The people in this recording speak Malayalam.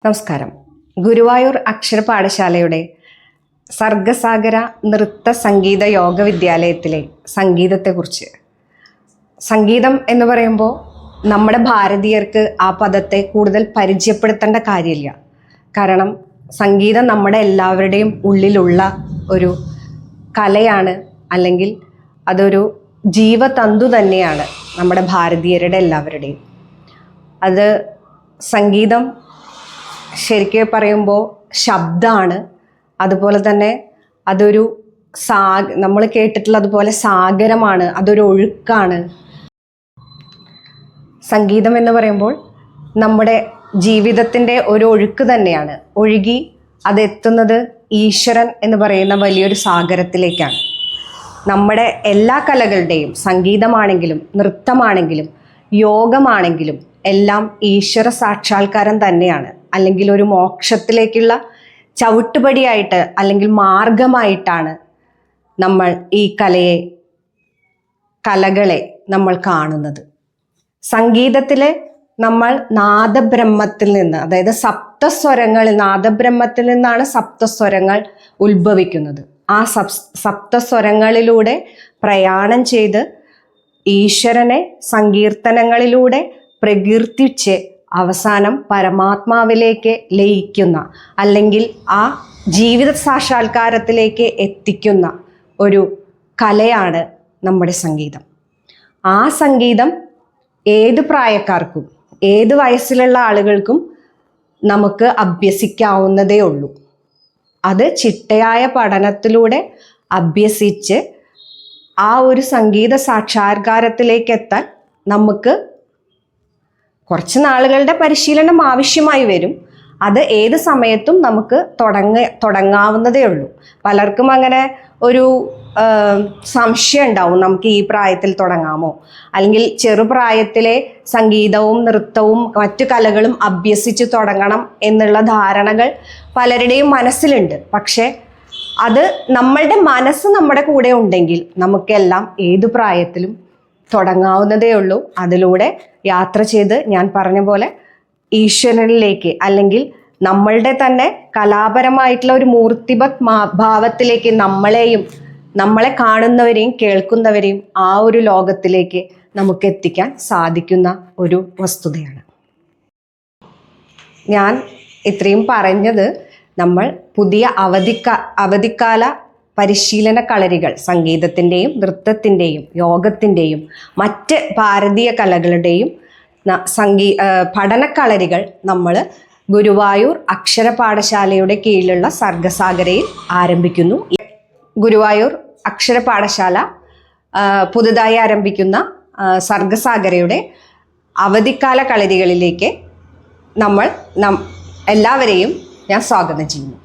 നമസ്കാരം. ഗുരുവായൂർ അക്ഷര പാഠശാലയുടെ സർഗസാഗര നൃത്ത സംഗീത യോഗ വിദ്യാലയത്തിലെ സംഗീതത്തെക്കുറിച്ച്. സംഗീതം എന്ന് പറയുമ്പോൾ നമ്മുടെ ഭാരതീയർക്ക് ആ പദത്തെ കൂടുതൽ പരിചയപ്പെടുത്തേണ്ട കാര്യമില്ല. കാരണം സംഗീതം നമ്മുടെ എല്ലാവരുടെയും ഉള്ളിലുള്ള ഒരു കലയാണ്, അല്ലെങ്കിൽ അതൊരു ജീവതന്തു തന്നെയാണ് നമ്മുടെ ഭാരതീയരുടെ എല്ലാവരുടെയും. അത് സംഗീതം ശരിക്കും പറയുമ്പോൾ ശബ്ദമാണ്. അതുപോലെ തന്നെ അതൊരു നമ്മൾ കേട്ടിട്ടുള്ളതുപോലെ സാഗരമാണ്, അതൊരു ഒഴുക്കാണ്. സംഗീതം എന്ന് പറയുമ്പോൾ നമ്മുടെ ജീവിതത്തിൻ്റെ ഒരു ഒഴുക്ക് തന്നെയാണ്. ഒഴുകി അതെത്തുന്നത് ഈശ്വരൻ എന്ന് പറയുന്ന വലിയൊരു സാഗരത്തിലേക്കാണ്. നമ്മുടെ എല്ലാ കലകളുടെയും, സംഗീതമാണെങ്കിലും നൃത്തമാണെങ്കിലും യോഗമാണെങ്കിലും എല്ലാം ഈശ്വര സാക്ഷാത്കാരം തന്നെയാണ്. അല്ലെങ്കിൽ ഒരു മോക്ഷത്തിലേക്കുള്ള ചവിട്ടുപടിയായിട്ട് അല്ലെങ്കിൽ മാർഗമായിട്ടാണ് നമ്മൾ ഈ കലകളെ നമ്മൾ കാണുന്നത്. സംഗീതത്തിലെ നമ്മൾ നാദബ്രഹ്മത്തിൽ നിന്ന്, അതായത് നാദബ്രഹ്മത്തിൽ നിന്നാണ് സപ്തസ്വരങ്ങൾ ഉത്ഭവിക്കുന്നത്. ആ സപ്തസ്വരങ്ങളിലൂടെ പ്രയാണം ചെയ്ത് ഈശ്വരനെ സങ്കീർത്തനങ്ങളിലൂടെ പ്രകീർത്തിച്ച് അവസാനം പരമാത്മാവിലേക്ക് ലയിക്കുന്ന, അല്ലെങ്കിൽ ആ ജീവിത സാക്ഷാത്കാരത്തിലേക്ക് എത്തിക്കുന്ന ഒരു കലയാണ് നമ്മുടെ സംഗീതം. ആ സംഗീതം ഏത് പ്രായക്കാർക്കും ഏത് വയസ്സിലുള്ള ആളുകൾക്കും നമുക്ക് അഭ്യസിക്കാവുന്നതേ ഉള്ളൂ. അത് ചിട്ടയായ പഠനത്തിലൂടെ അഭ്യസിച്ച് ആ ഒരു സംഗീത സാക്ഷാത്കാരത്തിലേക്ക് എത്താൻ നമുക്ക് കുറച്ച് നാളുകളുടെ പരിശീലനം ആവശ്യമായി വരും. അത് ഏത് സമയത്തും നമുക്ക് തുടങ്ങാവുന്നതേ ഉള്ളൂ. പലർക്കും അങ്ങനെ ഒരു സംശയം ഉണ്ടാവും, നമുക്ക് ഈ പ്രായത്തിൽ തുടങ്ങാമോ, അല്ലെങ്കിൽ ചെറുപ്രായത്തിലെ സംഗീതവും നൃത്തവും മറ്റു കലകളും അഭ്യസിച്ച് തുടങ്ങണം എന്നുള്ള ധാരണകൾ പലരുടെയും മനസ്സിലുണ്ട്. പക്ഷേ അത് നമ്മളുടെ മനസ്സ് നമ്മുടെ കൂടെ ഉണ്ടെങ്കിൽ നമുക്കെല്ലാം ഏതു പ്രായത്തിലും തുടങ്ങാവുന്നതേ ഉള്ളൂ. അതിലൂടെ യാത്ര ചെയ്ത് ഞാൻ പറഞ്ഞ പോലെ ഈശ്വരനിലേക്ക്, അല്ലെങ്കിൽ നമ്മളുടെ തന്നെ കലാപരമായിട്ടുള്ള ഒരു മൂർത്തിബത് ഭാവത്തിലേക്ക് നമ്മളെ കാണുന്നവരെയും കേൾക്കുന്നവരെയും ആ ഒരു ലോകത്തിലേക്ക് നമുക്ക് എത്തിക്കാൻ സാധിക്കുന്ന ഒരു വസ്തുതയാണ്. ഞാൻ ഇത്രയും പറഞ്ഞത് നമ്മൾ പുതിയ അവധിക്കാല പരിശീലന കളരികൾ, സംഗീതത്തിൻ്റെയും നൃത്തത്തിൻ്റെയും യോഗത്തിൻ്റെയും മറ്റ് ഭാരതീയ കലകളുടെയും പഠനക്കളരികൾ നമ്മൾ ഗുരുവായൂർ അക്ഷര പാഠശാലയുടെ കീഴിലുള്ള സർഗസാഗരയിൽ ആരംഭിക്കുന്നു. ഗുരുവായൂർ അക്ഷര പാഠശാല പുതുതായി ആരംഭിക്കുന്ന സർഗസാഗരയുടെ അവധിക്കാല കളരികളിലേക്ക് എല്ലാവരെയും ഞാൻ സ്വാഗതം ചെയ്യുന്നു.